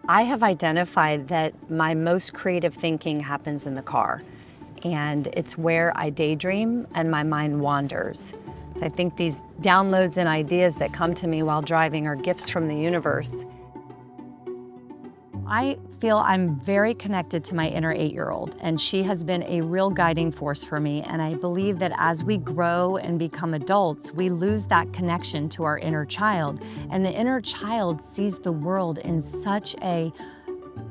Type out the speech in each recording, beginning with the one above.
I have identified that my most creative thinking happens in the car, and it's where I daydream and my mind wanders. I think these downloads and ideas that come to me while driving are gifts from the universe. I feel I'm very connected to my inner 8-year-old, and she has been a real guiding force for me. And I believe that as we grow and become adults, we lose that connection to our inner child. And the inner child sees the world in such a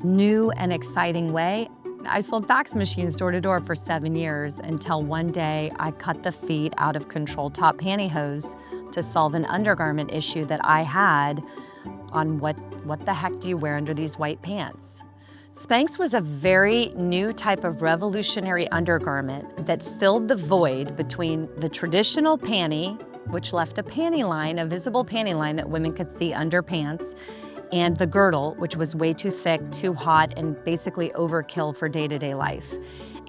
new and exciting way. I sold fax machines door to door for 7 years until one day I cut the feet out of control top pantyhose to solve an undergarment issue that I had on what the heck do you wear under these white pants? Spanx was a very new type of revolutionary undergarment that filled the void between the traditional panty, which left a panty line, a visible panty line that women could see under pants, and the girdle, which was way too thick, too hot, and basically overkill for day-to-day life.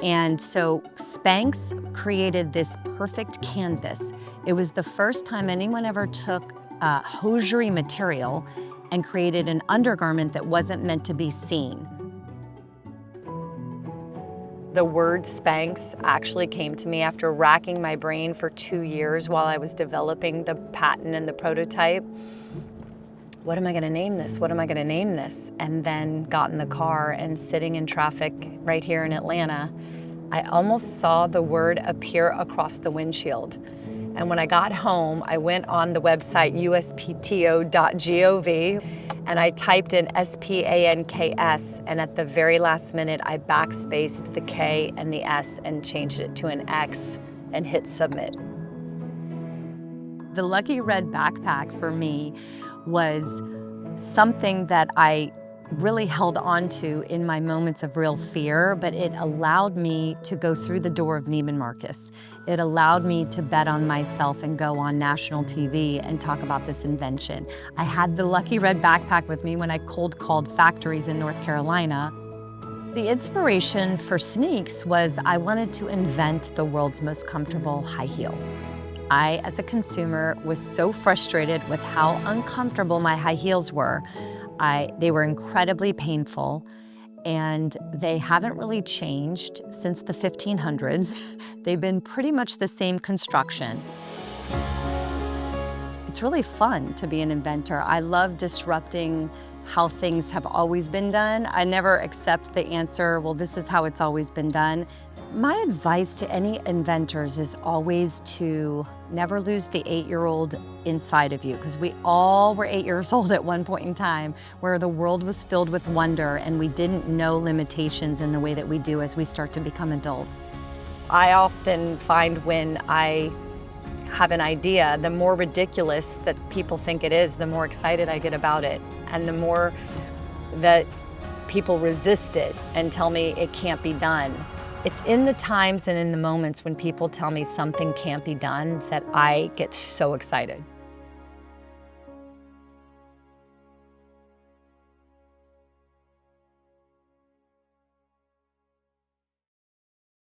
And so Spanx created this perfect canvas. It was the first time anyone ever took hosiery material and created an undergarment that wasn't meant to be seen. The word Spanx actually came to me after racking my brain for 2 years while I was developing the patent and the prototype. What am I gonna name this? What am I gonna name this? And then got in the car and sitting in traffic right here in Atlanta, I almost saw the word appear across the windshield. And when I got home, I went on the website uspto.gov and I typed in SPANKS, and at the very last minute, I backspaced the K and the S and changed it to an X and hit submit. The Lucky Red backpack for me was something that I really held on to in my moments of real fear, but it allowed me to go through the door of Neiman Marcus. It allowed me to bet on myself and go on national TV and talk about this invention. I had the Lucky Red backpack with me when I cold called factories in North Carolina. The inspiration for Sneaks was I wanted to invent the world's most comfortable high heel. I, as a consumer, was so frustrated with how uncomfortable my high heels were. They were incredibly painful, and they haven't really changed since the 1500s. They've been pretty much the same construction. It's really fun to be an inventor. I love disrupting how things have always been done. I never accept the answer, well, this is how it's always been done. My advice to any inventors is always to never lose the 8-year-old inside of you, because we all were 8 years old at one point in time where the world was filled with wonder and we didn't know limitations in the way that we do as we start to become adults. I often find when I have an idea, the more ridiculous that people think it is, the more excited I get about it, and the more that people resist it and tell me it can't be done. It's in the times and in the moments when people tell me something can't be done that I get so excited.